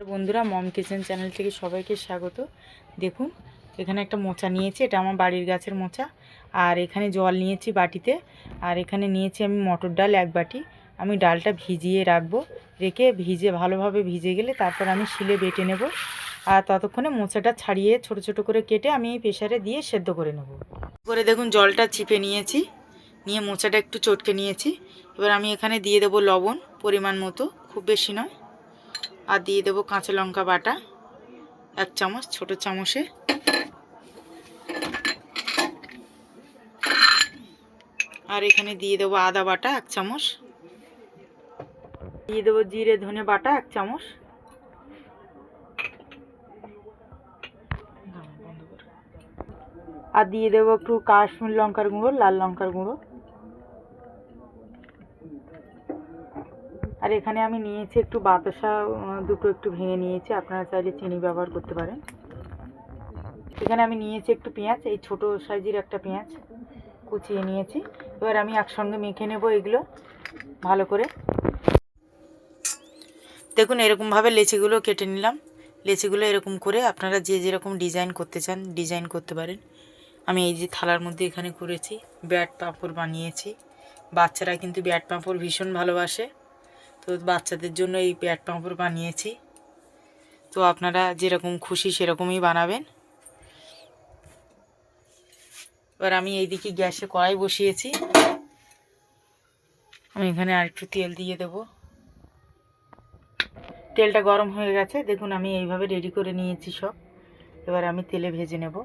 বন্ধুরা, মম kitchen channel থেকে সবাইকে স্বাগত। দেখুন, এখানে একটা মোচা নিয়েছি, এটা আমার বাড়ির গাছের মোচা। আর এখানে জল নিয়েছি বাটিতে। আর এখানে নিয়েছি আমি মটর ডাল 1 বাটি। আমি ডালটা ভিজিয়ে রাখবো, রেখে ভালোভাবে ভিজে গেলে তারপর আমি শিলে বেটে নেব। আর ততক্ষণে মোচাটা ছাড়িয়ে ছোট ছোট করে কেটে আমি প্রেসারে দিয়ে সেদ্ধ করে নেব। করে দেখুন, জলটা চিপে নিয়েছি, নিয়ে মোচাটা একটু চটকে নিয়েছি। এবার আমি এখানে দিয়ে দেবো লবণ পরিমাণ মতো, খুব বেশি নয়। আর দিয়ে দেবো কাঁচা লঙ্কা বাটা 1 চামচ, ছোট চামচে। আর এখানে দিয়ে দেবো আদা বাটা 1 চামচ। দিয়ে দেবো জিরে ধনে বাটা 1 চামচ। আর দিয়ে দেবো একটু কাশ্মীর লঙ্কার গুঁড়ো, লাল লঙ্কার গুঁড়ো। আর এখানে আমি নিয়েছি একটু বাতাসা, দুটো একটু ভেঙে নিয়েছি, আপনারা চাইলে চিনি ব্যবহার করতে পারেন। এখানে আমি নিয়েছি একটু পেঁয়াজ, এই ছোট সাইজের একটা পেঁয়াজ কুচিয়ে নিয়েছি। এবার আমি একসঙ্গে মেখে নেব এগুলো ভালো করে। দেখুন, এরকমভাবে লেচিগুলো কেটে নিলাম। লেচিগুলো এরকম করে আপনারা যে যেরকম ডিজাইন করতে চান ডিজাইন করতে পারেন। আমি এই যে থালার মধ্যে এখানে করেছি, ব্যাট পাঁপড় বানিয়েছি। বাচ্চারা কিন্তু ব্যাট পাঁপড় ভীষণ ভালোবাসে, তো বাচ্চাদের জন্য এই ব্যাট পাঁপড় বানিয়েছি। তো আপনারা যেরকম খুশি সেরকমই বানাবেন। এবার আমি এইদিকে গ্যাসে কড়াই বসিয়েছি। আমি এখানে আর একটু তেল দিয়ে দেব। তেলটা গরম হয়ে গেছে, দেখুন আমি এইভাবে রেডি করে নিয়েছি সব। এবার আমি তেলে ভেজে নেব।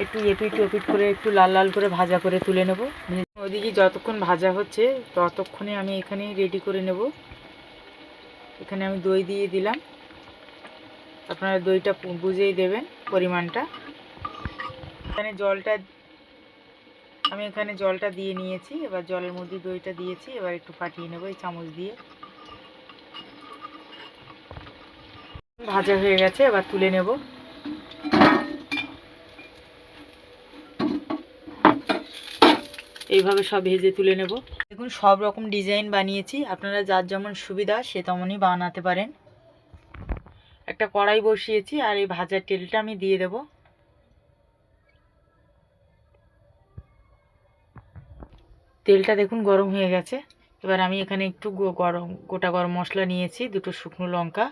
একটু এপিট ওপিট করে একটু লাল লাল করে ভাজা করে তুলে নেব। ওদিকে যতক্ষণ ভাজা হচ্ছে ততক্ষণে আমি এখানে রেডি করে নেব। এখানে আমি দই দিয়ে দিলাম, আপনারা দইটা বুঝেই দেবেন পরিমাণটা। আমি এখানে জলটা দিয়ে নিয়েছি। এবার জলের মধ্যে দইটা দিয়েছি, এবার একটু ফাটিয়ে নেব এই চামচ দিয়ে। ভাজা হয়ে গেছে, এবার তুলে নেব। এইভাবে সব ভেজে তুলে নেব। দেখুন, সব রকম ডিজাইন বানিয়েছি, আপনারা যার যেমন সুবিধা সে তেমনই বানাতে পারেন। একটা কড়াই বসিয়েছি, আর এই ভাজার তেলটা আমি দিয়ে দেব। তেলটা দেখুন গরম হয়ে গেছে। এবার আমি এখানে একটু গোটা গরম মশলা নিয়েছি, দুটো শুকনো লঙ্কা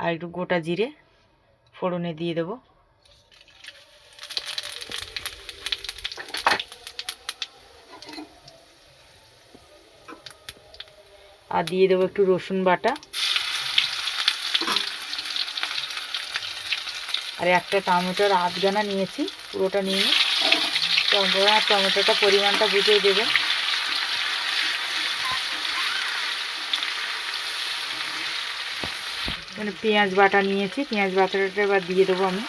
আর একটু গোটা জিরে ফোড়নে দিয়ে দেব। আর দিয়ে দেবো একটু রসুন বাটা। আর একটা টমেটোর আধখানা নিয়েছি, পুরোটা নিয়ে টমেটোটা পরিমাণটা বুঝেই দেবেন। মানে পেঁয়াজ বাটা নিয়েছি, পেঁয়াজ বাটাটা এবার দিয়ে দেবো আমি।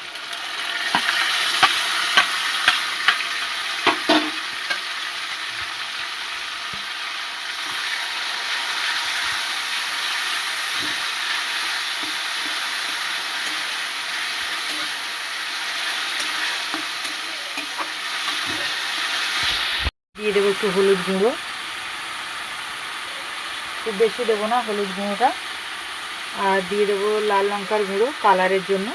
দিয়ে দেবো একটু হলুদ গুঁড়ো, খুব বেশি দেবো না হলুদ গুঁড়োটা। আর দিয়ে দেবো লাল লঙ্কার গুঁড়ো কালারের জন্য।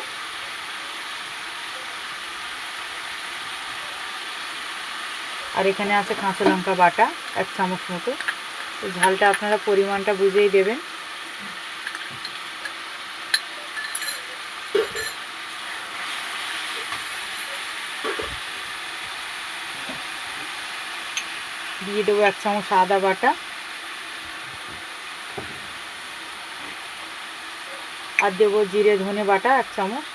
আর এখানে আছে কাঁচা লঙ্কা বাটা 1 চামচ মতো। তো ঝালটা আপনারা পরিমাণটা বুঝেই দেবেন। দিয়ে দেবো 1 চামচ আদা বাটা। আর দেবো জিরে ধনে বাটা 1 চামচ।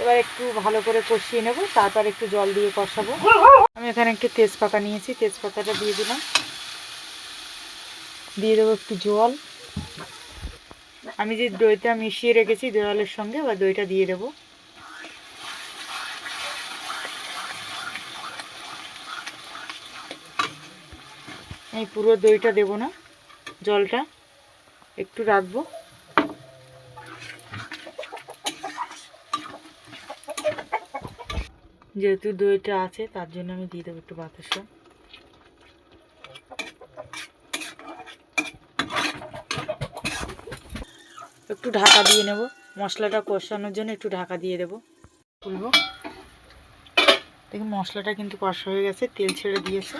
এবার একটু ভালো করে কষিয়ে নেব, তারপর একটু জল দিয়ে কষাবো। আমি এখানে একটু তেজপাতা নিয়েছি, তেজপাতাটা দিয়ে দিলাম। দিয়ে দেবো একটু জল। আমি যে দইটা মিশিয়ে রেখেছি জলের সঙ্গে, বা দইটা দিয়ে দেবো। এই পুরো দইটা দেব না, জলটা একটু রাখবো। যেহেতু দইটা আছে তার জন্য আমি দিয়ে দেবো একটু বাতাসা। একটু ঢাকা দিয়ে নেব, মশলাটা কষানোর জন্য একটু ঢাকা দিয়ে দেবো। খুলবো, দেখুন মশলাটা কিন্তু কষা হয়ে গেছে, তেল ছেড়ে দিয়েছে।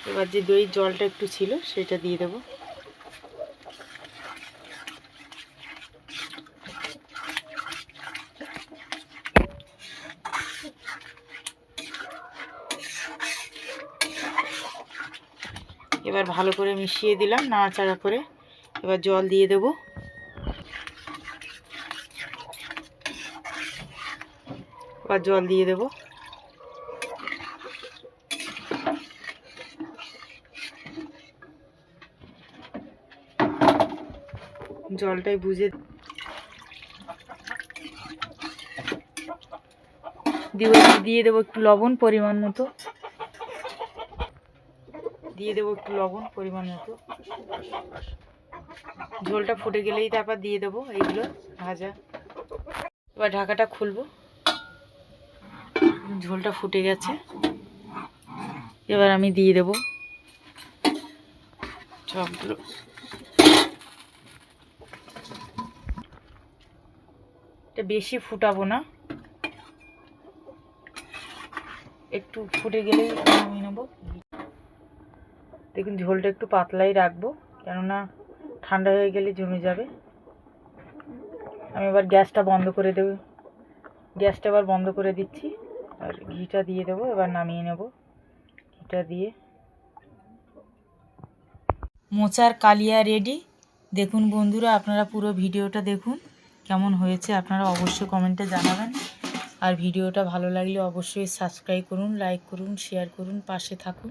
এবার যে দই জলটা একটু ছিল সেটা দিয়ে দেবো। এবার ভালো করে মিশিয়ে দিলাম নাড়াচাড়া করে। এবার জল দিয়ে দেব। এবার জল দিয়ে দেব। জলটাই বুঝে দিয়ে দেবো একটু লবণ পরিমাণ মতো, দিয়ে দেবো একটু লবণ পরিমাণ মতো। ঝোলটা ফুটে গেলেই তারপর দিয়ে দেবো এইগুলো ভাজা। এবার ঢাকাটা খুলবো, ঝোলটা ফুটে গেছে। এবার আমি দিয়ে দেবো সবগুলো। এটা বেশি ফুটাবো না, একটু ফুটে গেলেই নামিয়ে নেবো। দেখুন ঝোলটা একটু পাতলাই রাখবো, কেননা ঠান্ডা হয়ে গেলে জমে যাবে। আমি এবার গ্যাসটা বন্ধ করে দেবো, গ্যাসটা এবার বন্ধ করে দিচ্ছি। আর ঘিটা দিয়ে দেবো, এবার নামিয়ে নেব ঘিটা দিয়ে। মোচার কালিয়া রেডি। দেখুন বন্ধুরা, আপনারা পুরো ভিডিওটা দেখুন, কেমন হয়েছে আপনারা অবশ্যই কমেন্টে জানাবেন। আর ভিডিওটা ভালো লাগলে অবশ্যই সাবস্ক্রাইব করুন, লাইক করুন, শেয়ার করুন, পাশে থাকুন।